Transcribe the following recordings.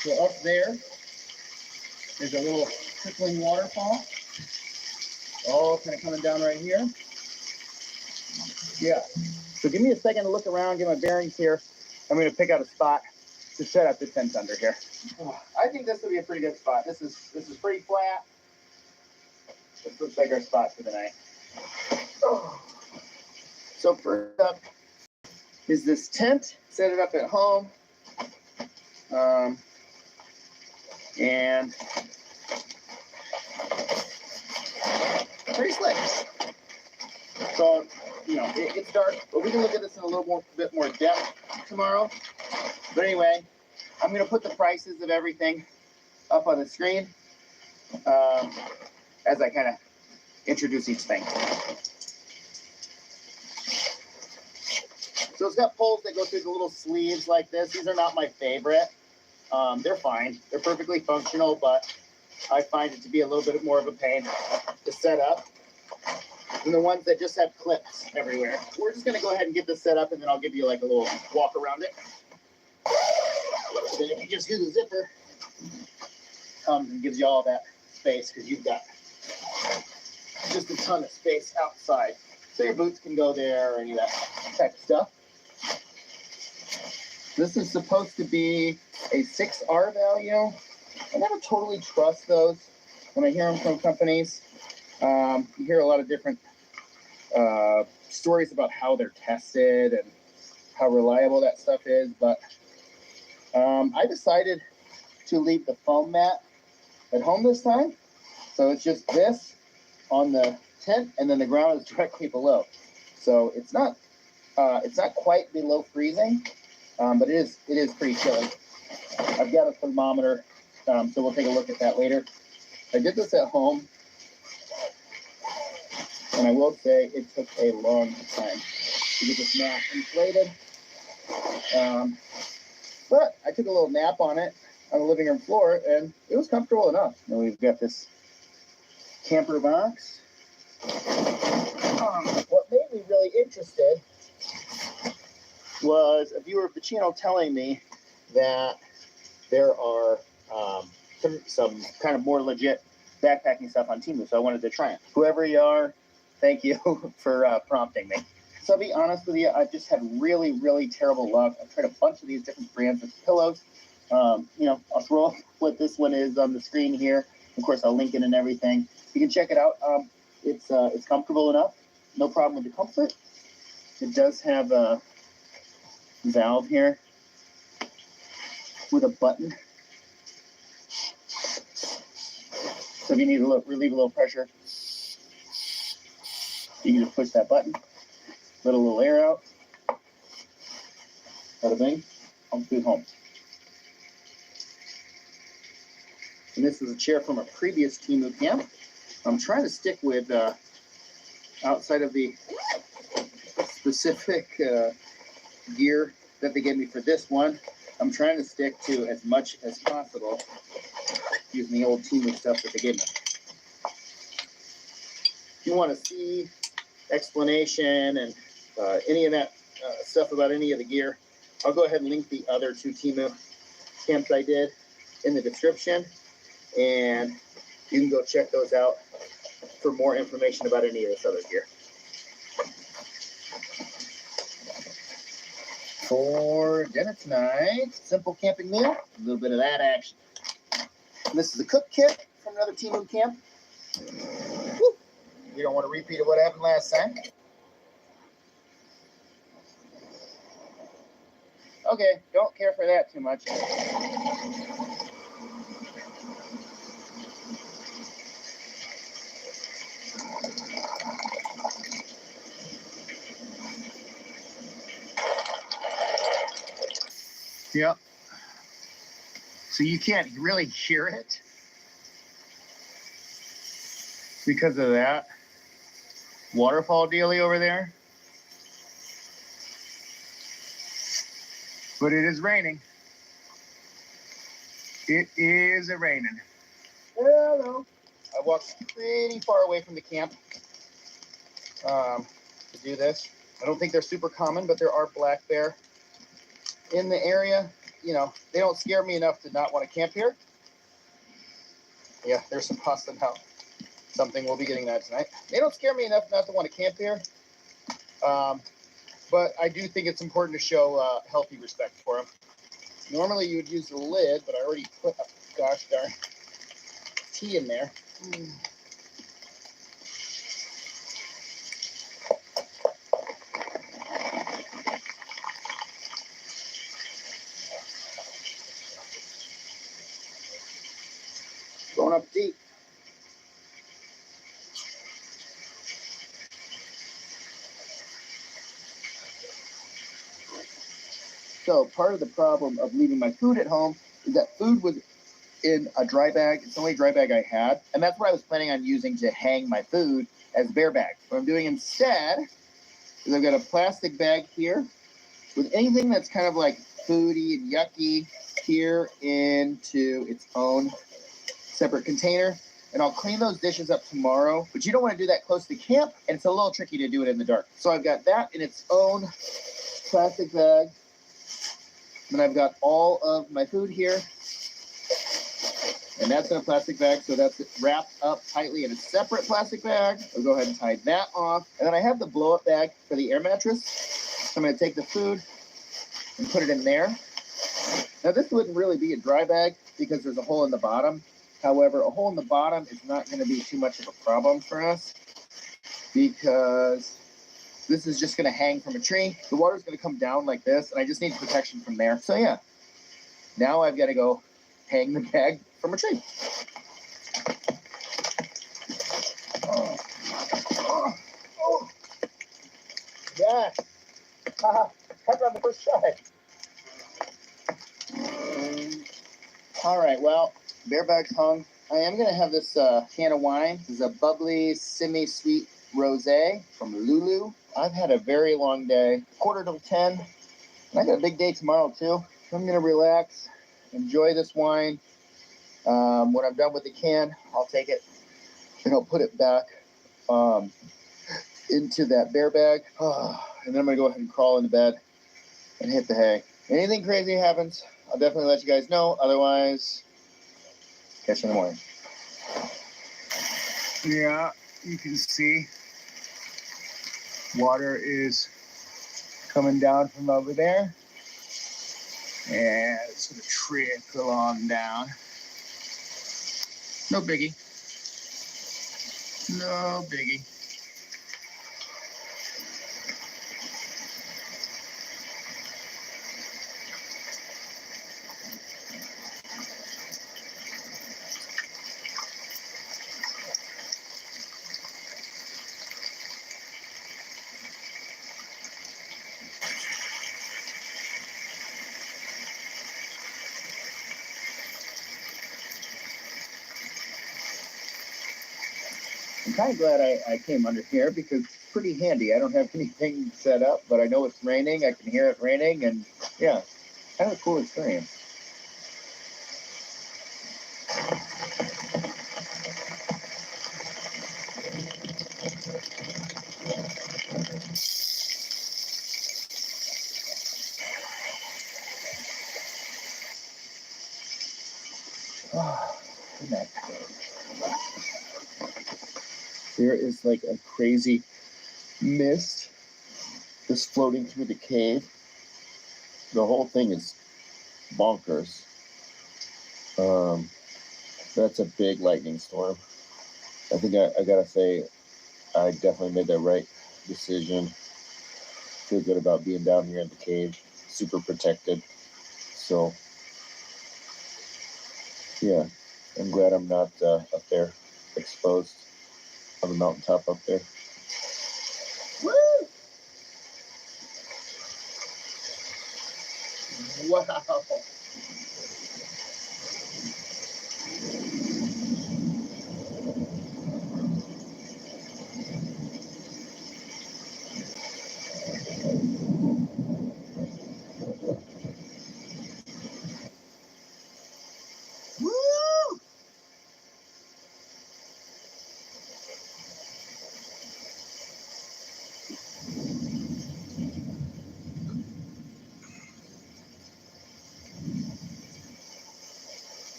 So up there is a little trickling waterfall. All kind of coming down right here. Yeah. So give me a second to look around, get my bearings here. I'm going to pick out a spot to set up the tent under here. I think this will be a pretty good spot. This is pretty flat. This looks like our spot for the night. So first up is this tent. Set it up at home. And pretty slick. So, you know, it's dark, but we can look at this in a little bit more depth tomorrow. But anyway, I'm going to put the prices of everything up on the screen as I kind of introduce each thing. So it's got poles that go through the little sleeves like this. These are not my favorite. They're fine. They're perfectly functional, but I find it to be a little bit more of a pain to set up than the ones that just have clips everywhere. We're just going to go ahead and get this set up, and then I'll give you like a little walk around it. Then if you just do the zipper, comes and gives you all that space because you've got just a ton of space outside. So your boots can go there or any of that type of stuff. This is supposed to be a 6R value. I never totally trust those when I hear them from companies. You hear a lot of different stories about how they're tested and how reliable that stuff is, but I decided to leave the foam mat at home this time. So it's just this on the tent, and then the ground is directly below. So it's not quite below freezing, but it is pretty chilly. I've got a thermometer, so we'll take a look at that later. I did this at home, and I will say it took a long time to get this mat inflated. But I took a little nap on it on the living room floor, and it was comfortable enough. And we've got this camper box. What made me really interested was a viewer of the channel telling me that there are some kind of more legit backpacking stuff on Temu, so I wanted to try it. Whoever you are, thank you for prompting me. So I'll be honest with you, I've just had really, really terrible luck. I've tried a bunch of these different brands of pillows. You know, I'll throw up what this one is on the screen here. Of course, I'll link it and everything. You can check it out. It's comfortable enough. No problem with the comfort. It does have a valve here with a button. So if you need to relieve a little pressure, you can just push that button, let a little air out. Bada bing, I'm good home. And this is a chair from a previous Temu camp. I'm trying to stick with, outside of the specific gear that they gave me for this one, I'm trying to stick to as much as possible using the old Temu stuff that they gave me. If you want to see explanation and any of that stuff about any of the gear, I'll go ahead and link the other two Temu camps I did in the description, and you can go check those out for more information about any of this other gear. For dinner tonight, simple camping meal, a little bit of that action. And this is a cook kit from another Temu camp. Woo. We don't want to repeat of what happened last time. Okay, don't care for that too much. Yep. So you can't really hear it because of that waterfall dealie over there. But it is raining. It is raining. Hello. I walked pretty far away from the camp to do this. I don't think they're super common, but there are black bear in the area. you know, they don't scare me enough to not want to camp here. Yeah, there's some pasta now. Something we'll be getting that tonight. They don't scare me enough not to want to camp here. But I do think it's important to show healthy respect for them. Normally you would use the lid, but I already put, gosh darn, tea in there. Going up deep. So part of the problem of leaving my food at home is that food was in a dry bag. It's the only dry bag I had. And that's what I was planning on using to hang my food as bear bag. What I'm doing instead is I've got a plastic bag here with anything that's kind of like foody and yucky here into its own separate container. And I'll clean those dishes up tomorrow. But you don't want to do that close to camp, and it's a little tricky to do it in the dark. So I've got that in its own plastic bag. Then I've got all of my food here. And that's in a plastic bag, so that's wrapped up tightly in a separate plastic bag. I'll go ahead and tie that off. And then I have the blow-up bag for the air mattress. So I'm going to take the food and put it in there. Now, this wouldn't really be a dry bag because there's a hole in the bottom. However, a hole in the bottom is not going to be too much of a problem for us because this is just going to hang from a tree. The water's going to come down like this, and I just need protection from there. So, yeah, now I've got to go hang the bag from a tree. Yeah. Pepper on the first try. All right, well, bear bag's hung. I am going to have this can of wine. This is a bubbly, semi-sweet rosé from Lulu. I've had a very long day, 9:45, and I got a big day tomorrow, too. So I'm going to relax, enjoy this wine. When I'm done with the can, I'll take it and I'll put it back into that bear bag. And then I'm going to go ahead and crawl into bed and hit the hay. Anything crazy happens, I'll definitely let you guys know. Otherwise, catch you in the morning. Yeah, you can see water is coming down from over there. And it's going to trickle on down. No biggie. No biggie. I'm kind of glad I came under here because it's pretty handy. I don't have anything set up, but I know it's raining. I can hear it raining, and yeah, kind of a cool experience. There is like a crazy mist just floating through the cave. The whole thing is bonkers. That's a big lightning storm. I think I gotta say, I definitely made the right decision. Feel good about being down here in the cave, super protected. So, yeah, I'm glad I'm not up there exposed on the mountaintop up there. Woo! Wow. Woo!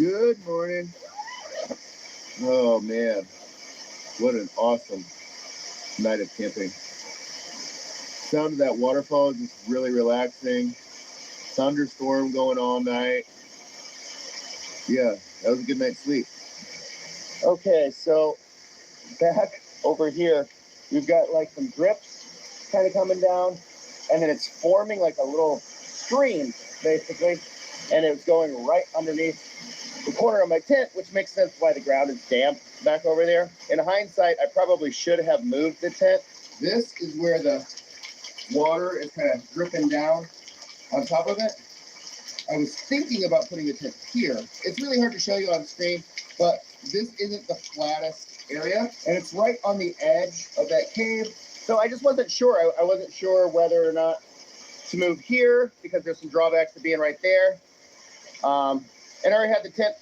Good morning. Oh man, what an awesome night of camping. Sound of that waterfall is just really relaxing. Thunderstorm going all night. Yeah, that was a good night's sleep. Okay, so back over here, we've got like some drips kind of coming down, and then it's forming like a little stream, basically, and it's going right underneath the corner of my tent, which makes sense why the ground is damp back over there. In hindsight, I probably should have moved the tent. This is where the water is kind of dripping down on top of it. I was thinking about putting the tent here. It's really hard to show you on screen, but this isn't the flattest area, and it's right on the edge of that cave. So I just wasn't sure. I wasn't sure whether or not to move here because there's some drawbacks to being right there. And I already had the tent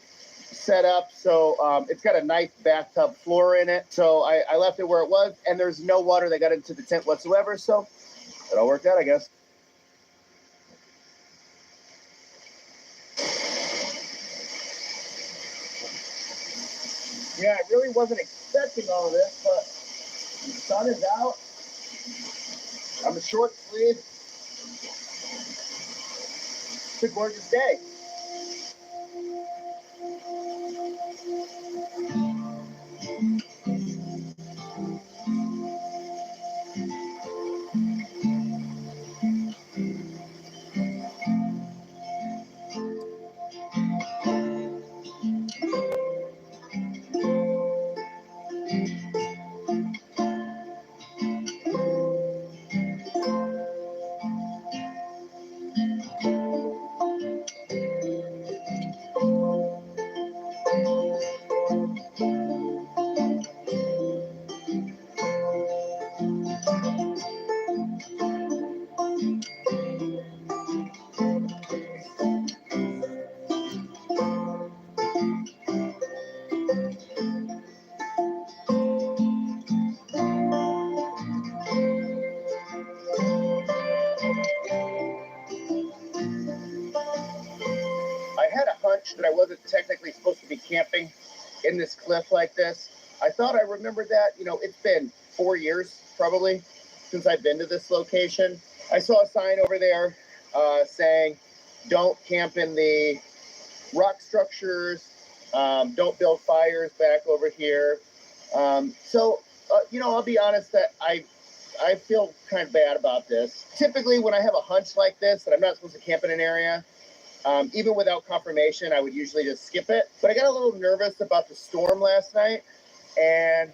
set up, so it's got a nice bathtub floor in it. So I left it where it was, and there's no water that got into the tent whatsoever, so it all worked out, I guess. Yeah, I really wasn't expecting all of this, but the sun is out. I'm a short sleeve. It's a gorgeous day. I had a hunch that I wasn't technically supposed to be camping in this cliff like this. I thought I remembered that. You know, it's been 4 years probably since I've been to this location. I saw a sign over there saying, don't camp in the rock structures, don't build fires back over here. You know, I'll be honest that I feel kind of bad about this. Typically, when I have a hunch like this, that I'm not supposed to camp in an area, even without confirmation, I would usually just skip it. But I got a little nervous about the storm last night, and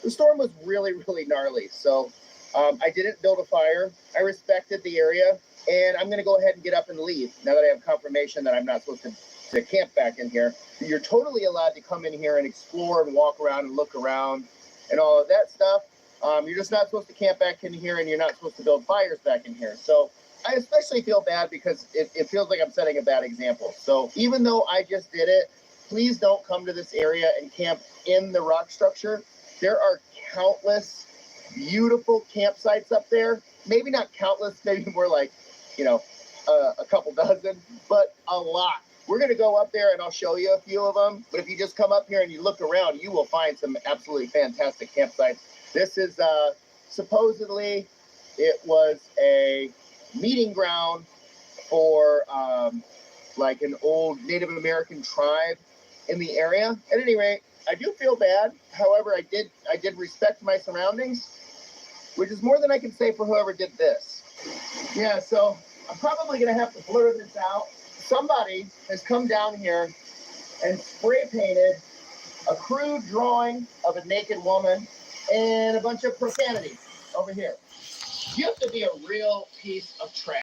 the storm was really, really gnarly. So I didn't build a fire. I respected the area, and I'm going to go ahead and get up and leave now that I have confirmation that I'm not supposed to camp back in here. You're totally allowed to come in here and explore and walk around and look around and all of that stuff. You're just not supposed to camp back in here, and you're not supposed to build fires back in here. So I especially feel bad because it feels like I'm setting a bad example. So even though I just did it, please don't come to this area and camp in the rock structure. There are countless beautiful campsites up there. Maybe not countless, maybe more like, you know, a couple dozen, but a lot. We're going to go up there and I'll show you a few of them. But if you just come up here and you look around, you will find some absolutely fantastic campsites. This is supposedly it was a meeting ground for like an old Native American tribe in the area. At any rate, I do feel bad. However, I did respect my surroundings, which is more than I can say for whoever did this. Yeah, so I'm probably gonna have to blur this out. Somebody has come down here and spray painted a crude drawing of a naked woman and a bunch of profanity over here. You have to be a real piece of trash.